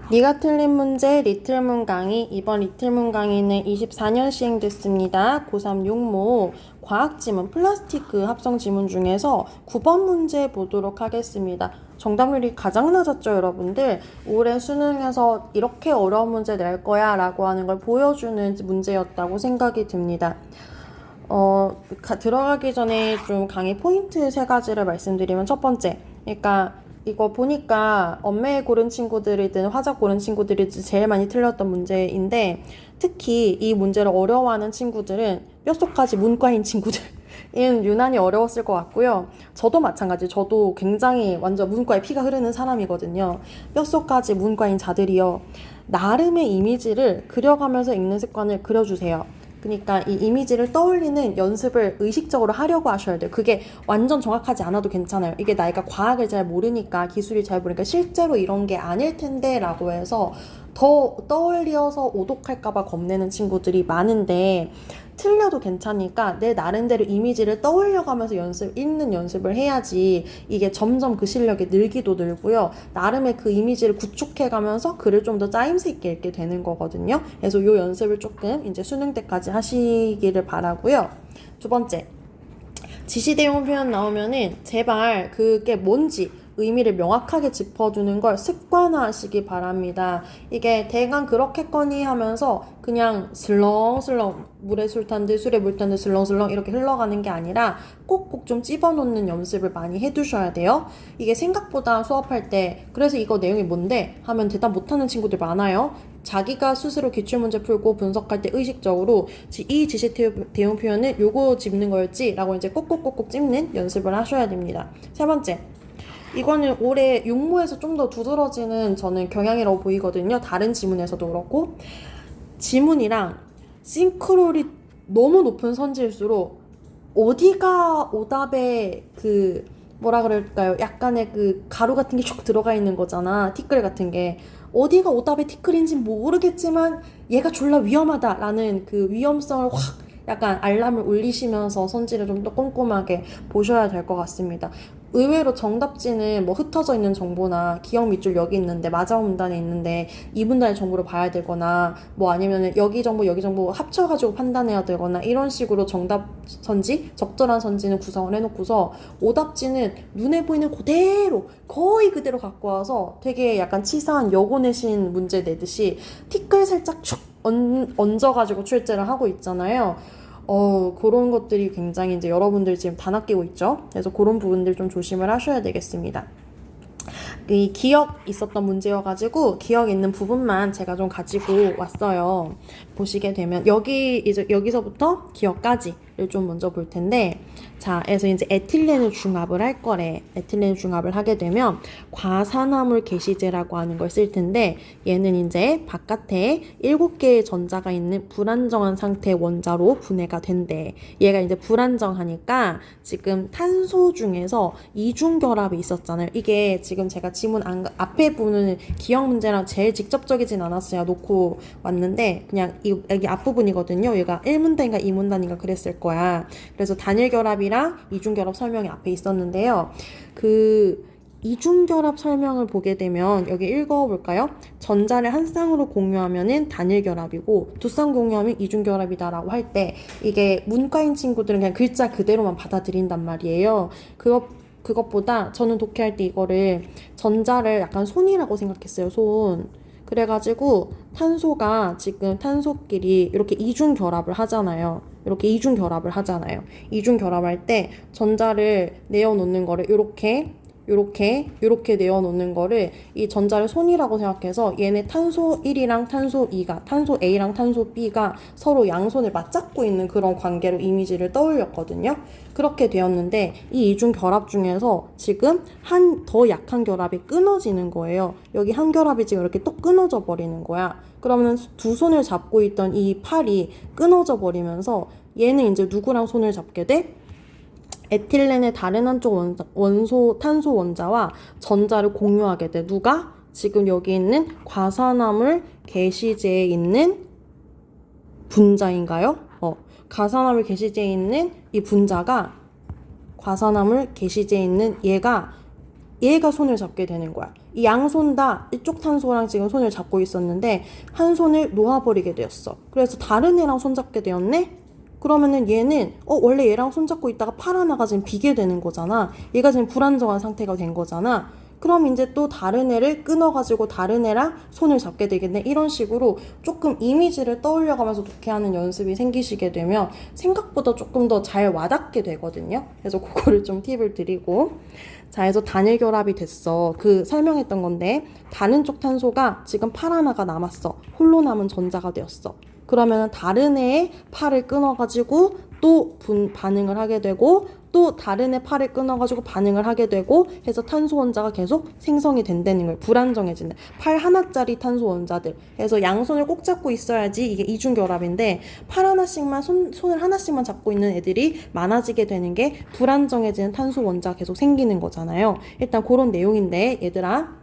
네가 틀린 문제 리틀문 강의. 이번 리틀문 강의는 24년 시행됐습니다. 고3 육모 과학지문 플라스틱 합성 지문 중에서 9번 문제 보도록 하겠습니다. 정답률이 가장 낮았죠, 여러분들? 올해 수능에서 이렇게 어려운 문제 낼 거야 라고 하는 걸 보여주는 문제였다고 생각이 듭니다. 들어가기 전에 좀 강의 포인트 3가지를 말씀드리면, 첫 번째, 그러니까 이거 보니까 엄매에 고른 친구들이든 화작 고른 친구들이든 제일 많이 틀렸던 문제인데, 특히 이 문제를 어려워하는 친구들은 뼛속까지 문과인 친구들은 유난히 어려웠을 것 같고요. 저도 마찬가지. 저도 굉장히 완전 문과에 피가 흐르는 사람이거든요. 뼛속까지 문과인 자들이요, 나름의 이미지를 그려가면서 읽는 습관을 그려주세요. 그러니까 이 이미지를 떠올리는 연습을 의식적으로 하려고 하셔야 돼요. 그게 완전 정확하지 않아도 괜찮아요. 이게 나이가 과학을 잘 모르니까, 기술이 잘 모르니까 실제로 이런 게 아닐 텐데 라고 해서 더 떠올려서 오독할까봐 겁내는 친구들이 많은데, 틀려도 괜찮으니까 내 나름대로 이미지를 떠올려가면서 읽는 연습을 해야지 이게 점점 그 실력이 늘기도 늘고요. 나름의 그 이미지를 구축해가면서 글을 좀 더 짜임새 있게 읽게 되는 거거든요. 그래서 이 연습을 조금 이제 수능 때까지 하시기를 바라고요. 두 번째, 지시대용 표현 나오면은 제발 그게 뭔지 의미를 명확하게 짚어주는 걸 습관화하시기 바랍니다. 이게 대강 그렇겠거니 하면서 그냥 슬렁슬렁 물에 술 탄 듯 술에 물 탄 듯 슬렁슬렁 이렇게 흘러가는 게 아니라 꼭꼭 좀 집어넣는 연습을 많이 해두셔야 돼요. 이게 생각보다 수업할 때 그래서 이거 내용이 뭔데? 하면 대답 못하는 친구들 많아요. 자기가 스스로 기출문제 풀고 분석할 때 의식적으로 이 지시 대용 표현은 요거 짚는 거였지? 라고 이제 꼭꼭꼭꼭 찝는 연습을 하셔야 됩니다. 세 번째, 이거는 올해 육모에서 좀 더 두드러지는 저는 경향이라고 보이거든요. 다른 지문에서도 그렇고, 지문이랑 싱크로율이 너무 높은 선지일수록 어디가 오답에 그 뭐라 그럴까요? 약간의 그 가루 같은 게 쭉 들어가 있는 거잖아. 티끌 같은 게. 어디가 오답의 티끌인지 모르겠지만 얘가 졸라 위험하다라는 그 위험성을 확 약간 알람을 울리시면서 선지를 좀 더 꼼꼼하게 보셔야 될 것 같습니다. 의외로 정답지는 뭐 흩어져 있는 정보나 기억 밑줄 여기 있는데 맞아 문단에 있는데 이 문단의 정보를 봐야 되거나, 뭐 아니면 여기 정보 합쳐가지고 판단해야 되거나, 이런 식으로 정답 선지, 적절한 선지는 구성을 해놓고서 오답지는 눈에 보이는 그대로 거의 그대로 갖고 와서 되게 약간 치사한 여고 내신 문제 내듯이 티끌 살짝 축 얹어가지고 출제를 하고 있잖아요. 그런 것들이 굉장히 이제 여러분들 지금 다 낚이고 있죠. 그래서 그런 부분들 좀 조심을 하셔야 되겠습니다. 이 기억 있었던 문제여가지고 기억 있는 부분만 제가 좀 가지고 왔어요. 보시게 되면 여기서부터 기억까지를 좀 먼저 볼 텐데, 자, 그래서 이제 에틸렌을 중합을 할 거래. 에틸렌 중합을 하게 되면 과산화물 게시제라고 하는 걸 쓸 텐데, 얘는 이제 바깥에 7개의 전자가 있는 불안정한 상태의 원자로 분해가 된대. 얘가 이제 불안정하니까 지금 탄소 중에서 이중결합이 있었잖아요. 이게 지금 제가 지문 앞에 보는 기억 문제랑 제일 직접적이진 않았어요. 놓고 왔는데 그냥 여기 앞부분이거든요. 얘가 1문단인가 2문단인가 그랬을 거야. 그래서 단일결합이랑 이중결합 설명이 앞에 있었는데요. 그 이중결합 설명을 보게 되면 여기 읽어볼까요? 전자를 한 쌍으로 공유하면은 단일결합이고 두 쌍 공유하면 이중결합이다라고 할 때, 이게 문과인 친구들은 그냥 글자 그대로만 받아들인단 말이에요. 그것보다 저는 독해할 때 이거를 전자를 약간 손이라고 생각했어요. 손. 그래가지고 탄소가 지금 탄소끼리 이렇게 이중결합을 하잖아요. 이중결합할 때 전자를 내어놓는 거를 이렇게 내어놓는 거를, 이 전자를 손이라고 생각해서 얘네 탄소 1이랑 탄소 2가, 탄소 A랑 탄소 B가 서로 양손을 맞잡고 있는 그런 관계로 이미지를 떠올렸거든요. 그렇게 되었는데 이 이중 결합 중에서 지금 더 약한 결합이 끊어지는 거예요. 여기 한 결합이 지금 이렇게 또 끊어져 버리는 거야. 그러면 두 손을 잡고 있던 이 팔이 끊어져 버리면서 얘는 이제 누구랑 손을 잡게 돼? 에틸렌의 다른 한쪽 탄소 원자와 전자를 공유하게 돼. 누가? 지금 여기 있는 과산화물 게시제에 있는 분자인가요? 과산화물 게시제에 있는 이 분자가, 과산화물 게시제에 있는 얘가 손을 잡게 되는 거야. 이 양손 다 이쪽 탄소랑 지금 손을 잡고 있었는데 한 손을 놓아버리게 되었어. 그래서 다른 애랑 손잡게 되었네? 그러면은 얘는 원래 얘랑 손잡고 있다가 팔 하나가 지금 비게 되는 거잖아. 얘가 지금 불안정한 상태가 된 거잖아. 그럼 이제 또 다른 애를 끊어가지고 다른 애랑 손을 잡게 되겠네. 이런 식으로 조금 이미지를 떠올려가면서 놓게 하는 연습이 생기시게 되면 생각보다 조금 더 잘 와닿게 되거든요. 그래서 그거를 좀 팁을 드리고. 자, 그래서 단일 결합이 됐어. 그 설명했던 건데 다른 쪽 탄소가 지금 팔 하나가 남았어. 홀로 남은 전자가 되었어. 그러면 다른 애의 팔을 끊어가지고 또 반응을 하게 되고 또 다른 애 팔을 끊어가지고 반응을 하게 되고 해서 탄소 원자가 계속 생성이 된다는 거예요. 불안정해진다. 팔 하나짜리 탄소 원자들. 그래서 양손을 꼭 잡고 있어야지 이게 이중 결합인데 팔 하나씩만 손을 하나씩만 잡고 있는 애들이 많아지게 되는 게 불안정해지는 탄소 원자가 계속 생기는 거잖아요. 일단 그런 내용인데 얘들아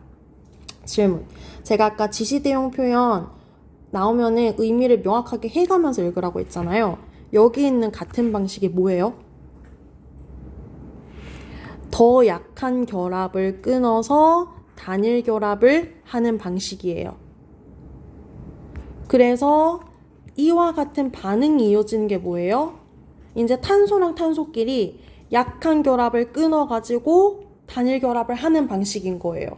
질문. 제가 아까 지시대용 표현 나오면은 의미를 명확하게 해가면서 읽으라고 했잖아요. 여기 있는 같은 방식이 뭐예요? 더 약한 결합을 끊어서 단일 결합을 하는 방식이에요. 그래서 이와 같은 반응이 이어지는 게 뭐예요? 이제 탄소랑 탄소끼리 약한 결합을 끊어가지고 단일 결합을 하는 방식인 거예요.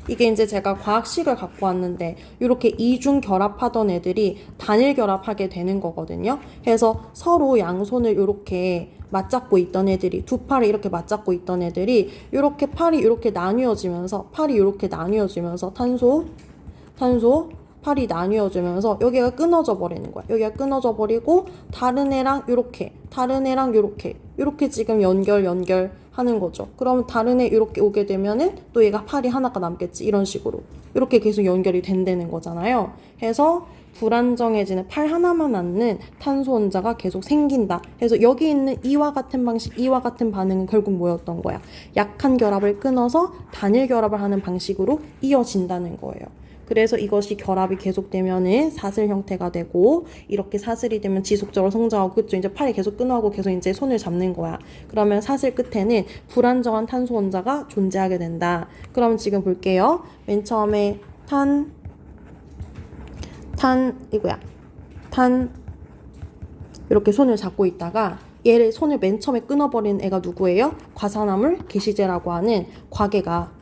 이게 이제 제가 과학식을 갖고 왔는데 이렇게 이중 결합하던 애들이 단일 결합하게 되는 거거든요. 그래서 서로 양손을 이렇게 맞잡고 있던 애들이 두 팔이 이렇게 맞잡고 있던 애들이 이렇게 팔이 이렇게 나뉘어지면서 탄소 팔이 나뉘어지면서 여기가 끊어져 버리는 거야. 여기가 끊어져 버리고 다른 애랑 이렇게 지금 연결하는 거죠. 그러면 다른 애 이렇게 오게 되면은 또 얘가 팔이 하나가 남겠지. 이런 식으로 이렇게 계속 연결이 된다는 거잖아요. 해서 불안정해지는 팔 하나만 남는 탄소 원자가 계속 생긴다. 그래서 여기 있는 이와 같은 방식, 이와 같은 반응은 결국 뭐였던 거야? 약한 결합을 끊어서 단일 결합을 하는 방식으로 이어진다는 거예요. 그래서 이것이 결합이 계속되면은 사슬 형태가 되고 이렇게 사슬이 되면 지속적으로 성장하고 그쵸? 이제 팔이 계속 끊어가고 계속 이제 손을 잡는 거야. 그러면 사슬 끝에는 불안정한 탄소 원자가 존재하게 된다. 그럼 지금 볼게요. 맨 처음에 탄 이렇게 손을 잡고 있다가 얘를 손을 맨 처음에 끊어버린 애가 누구예요? 과산화물 게시제라고 하는 과계가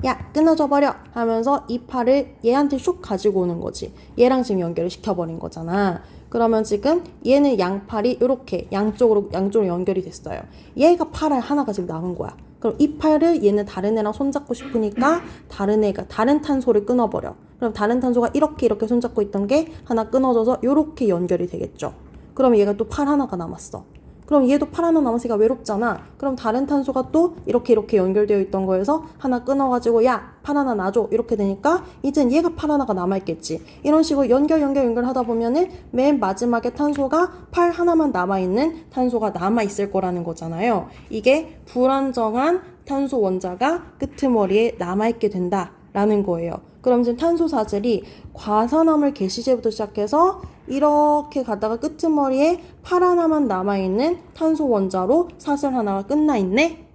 야 끊어져 버려 하면서 이 팔을 얘한테 슉 가지고 오는 거지. 얘랑 지금 연결을 시켜버린 거잖아. 그러면 지금 얘는 양팔이 이렇게 양쪽으로 연결이 됐어요. 얘가 팔 하나가 지금 남은 거야. 그럼 이 팔을 얘는 다른 애랑 손잡고 싶으니까 다른 탄소를 끊어버려. 그럼 다른 탄소가 이렇게 손잡고 있던 게 하나 끊어져서 이렇게 연결이 되겠죠. 그럼 얘가 또 팔 하나가 남았어. 그럼 얘도 팔 하나 남았으니까 외롭잖아. 그럼 다른 탄소가 또 이렇게 연결되어 있던 거에서 하나 끊어가지고 야, 팔 하나 놔줘. 이렇게 되니까 이젠 얘가 팔 하나가 남아있겠지. 이런 식으로 연결 하다 보면은 맨 마지막에 탄소가 팔 하나만 남아있는 탄소가 남아있을 거라는 거잖아요. 이게 불안정한 탄소 원자가 끄트머리에 남아있게 된다라는 거예요. 그럼 지금 탄소 사슬이 과산화물 게시제부터 시작해서 이렇게 가다가 끄트머리에 팔 하나만 남아있는 탄소 원자로 사슬 하나가 끝나있네?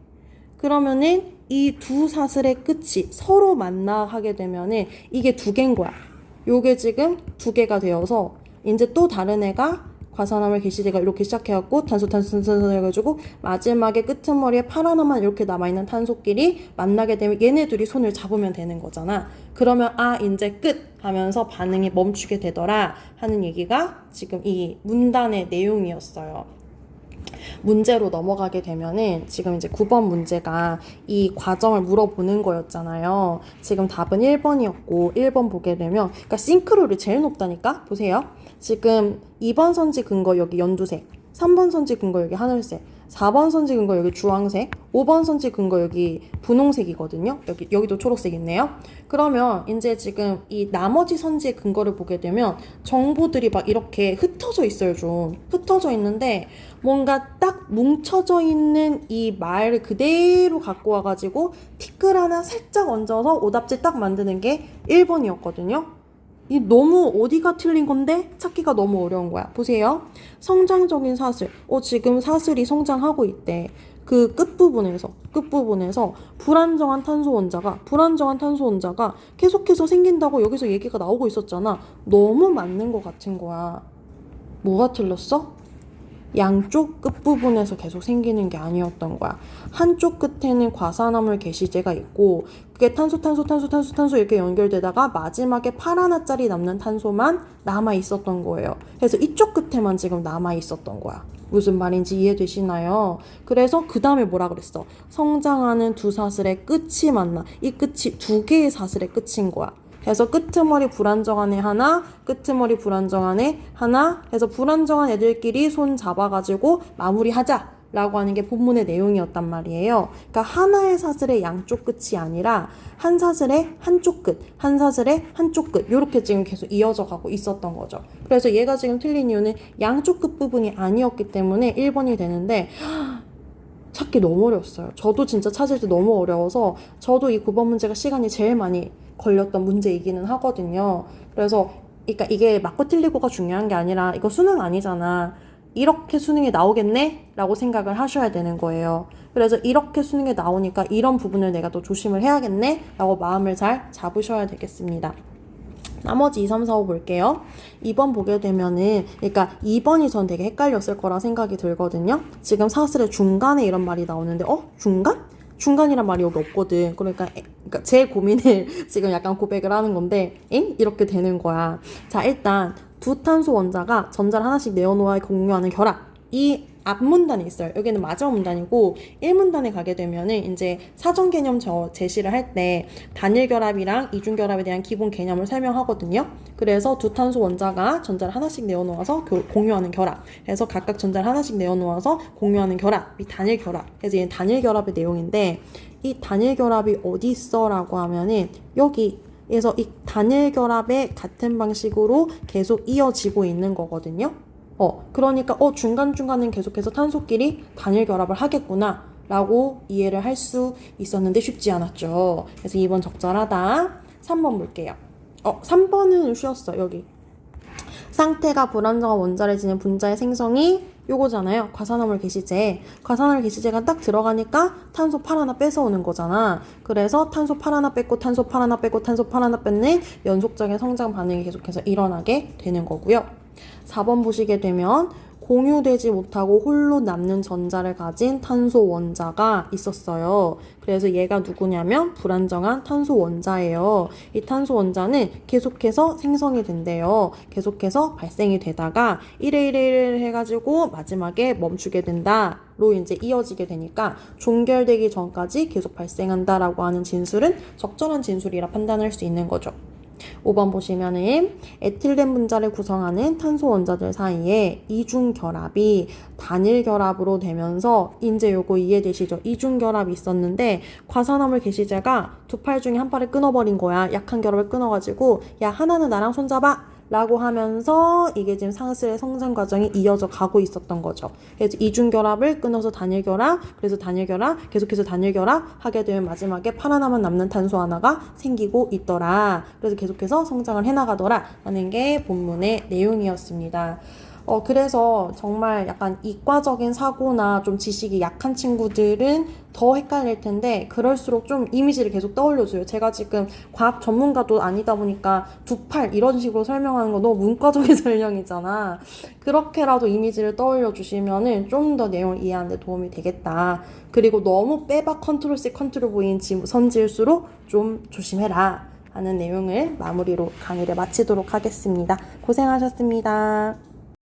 그러면은 이 두 사슬의 끝이 서로 만나게 되면은 이게 두 개인 거야. 요게 지금 두 개가 되어서 이제 또 다른 애가 과산화물 게시제가 이렇게 시작해갖고 탄소 해가지고 마지막에 끄트머리에 팔 하나만 이렇게 남아있는 탄소끼리 만나게 되면 얘네 둘이 손을 잡으면 되는 거잖아. 그러면 이제 끝 하면서 반응이 멈추게 되더라 하는 얘기가 지금 이 문단의 내용이었어요. 문제로 넘어가게 되면은 지금 이제 9번 문제가 이 과정을 물어보는 거였잖아요. 지금 답은 1번이었고 1번 보게 되면 그러니까 싱크로율이 제일 높다니까? 보세요. 지금 2번 선지 근거 여기 연두색, 3번 선지 근거 여기 하늘색, 4번 선지 근거 여기 주황색, 5번 선지 근거 여기 분홍색이거든요. 여기도 초록색 있네요. 그러면 이제 지금 이 나머지 선지의 근거를 보게 되면 정보들이 막 이렇게 흩어져 있어요. 좀 흩어져 있는데 뭔가 딱 뭉쳐져 있는 이 말을 그대로 갖고 와가지고 티끌 하나 살짝 얹어서 오답지 딱 만드는 게 1번이었거든요. 이 너무 어디가 틀린 건데 찾기가 너무 어려운 거야. 보세요. 성장적인 사슬. 지금 사슬이 성장하고 있대. 그 끝부분에서 불안정한 탄소 원자가 계속해서 생긴다고 여기서 얘기가 나오고 있었잖아. 너무 맞는 것 같은 거야. 뭐가 틀렸어? 양쪽 끝부분에서 계속 생기는 게 아니었던 거야. 한쪽 끝에는 과산화물 게시제가 있고 그게 탄소 이렇게 연결되다가 마지막에 파라나짜리 남는 탄소만 남아 있었던 거예요. 그래서 이쪽 끝에만 지금 남아 있었던 거야. 무슨 말인지 이해되시나요? 그래서 그 다음에 뭐라 그랬어? 성장하는 두 사슬의 끝이 만나. 이 끝이 두 개의 사슬의 끝인 거야. 그래서 끄트머리 불안정한 애 하나, 끄트머리 불안정한 애 하나 해서 불안정한 애들끼리 손 잡아가지고 마무리하자 라고 하는 게 본문의 내용이었단 말이에요. 그러니까 하나의 사슬의 양쪽 끝이 아니라 한 사슬의 한쪽 끝, 한 사슬의 한쪽 끝 이렇게 지금 계속 이어져 가고 있었던 거죠. 그래서 얘가 지금 틀린 이유는 양쪽 끝 부분이 아니었기 때문에 1번이 되는데 찾기 너무 어려웠어요. 저도 진짜 찾을 때 너무 어려워서 저도 이 9번 문제가 시간이 제일 많이 걸렸던 문제이기는 하거든요. 그래서 그러니까 이게 맞고 틀리고가 중요한 게 아니라 이거 수능 아니잖아. 이렇게 수능에 나오겠네? 라고 생각을 하셔야 되는 거예요. 그래서 이렇게 수능에 나오니까 이런 부분을 내가 또 조심을 해야겠네? 라고 마음을 잘 잡으셔야 되겠습니다. 나머지 2, 3, 4, 5 볼게요. 2번 보게 되면은, 그러니까 2번이 전 되게 헷갈렸을 거라 생각이 들거든요. 지금 사슬의 중간에 이런 말이 나오는데, 중간? 중간이란 말이 여기 없거든. 그러니까 제 고민을 지금 약간 고백을 하는 건데, 이렇게 되는 거야. 자, 일단 두 탄소 원자가 전자를 하나씩 내어놓아 공유하는 결합. 이 앞문단에 있어요. 여기는 마지막 문단이고 1문단에 가게 되면은 이제 사전 개념 제시를 할 때 단일 결합이랑 이중 결합에 대한 기본 개념을 설명하거든요. 그래서 두 탄소 원자가 전자를 하나씩 내어놓아서 공유하는 결합. 그래서 각각 전자를 하나씩 내어놓아서 공유하는 결합이 단일 결합. 그래서 얘는 단일 결합의 내용인데 이 단일 결합이 어디 있어라고 하면은 여기. 그래서 이 단일 결합의 같은 방식으로 계속 이어지고 있는 거거든요. 그러니까 중간중간은 계속해서 탄소끼리 단일 결합을 하겠구나 라고 이해를 할 수 있었는데 쉽지 않았죠. 그래서 2번 적절하다. 3번 볼게요. 3번은 쉬웠어. 여기 상태가 불안정한 원자를 지닌 분자의 생성이 요거잖아요. 과산화물 게시제. 과산화물 게시제가 딱 들어가니까 탄소 팔 하나 뺏어오는 거잖아. 그래서 탄소 팔 하나 뺏고 탄소 팔 하나 뺏고 탄소 팔 하나 뺏는 연속적인 성장 반응이 계속해서 일어나게 되는 거고요. 4번 보시게 되면 공유되지 못하고 홀로 남는 전자를 가진 탄소 원자가 있었어요. 그래서 얘가 누구냐면 불안정한 탄소 원자예요. 이 탄소 원자는 계속해서 생성이 된대요. 계속해서 발생이 되다가 1회 해가지고 마지막에 멈추게 된다로 이제 이어지게 되니까 종결되기 전까지 계속 발생한다라고 하는 진술은 적절한 진술이라 판단할 수 있는 거죠. 5번 보시면은 에틸렌 분자를 구성하는 탄소 원자들 사이에 이중 결합이 단일 결합으로 되면서 이제 요거 이해되시죠? 이중 결합이 있었는데 과산화물 게시제가 두 팔 중에 한 팔을 끊어버린 거야. 약한 결합을 끊어가지고 야 하나는 나랑 손잡아 라고 하면서 이게 지금 사슬의 성장 과정이 이어져 가고 있었던 거죠. 그래서 이중 결합을 끊어서 단일 결합, 그래서 단일 결합, 계속해서 단일 결합 하게 되면 마지막에 팔 하나만 남는 탄소 하나가 생기고 있더라. 그래서 계속해서 성장을 해나가더라 라는 게 본문의 내용이었습니다. 그래서 정말 약간 이과적인 사고나 좀 지식이 약한 친구들은 더 헷갈릴 텐데 그럴수록 좀 이미지를 계속 떠올려줘요. 제가 지금 과학 전문가도 아니다 보니까 두 팔 이런 식으로 설명하는 거 너무 문과적인 설명이잖아. 그렇게라도 이미지를 떠올려주시면은 좀 더 내용을 이해하는 데 도움이 되겠다. 그리고 너무 빼박 컨트롤 C 컨트롤 V인 선지일수록 좀 조심해라 하는 내용을 마무리로 강의를 마치도록 하겠습니다. 고생하셨습니다.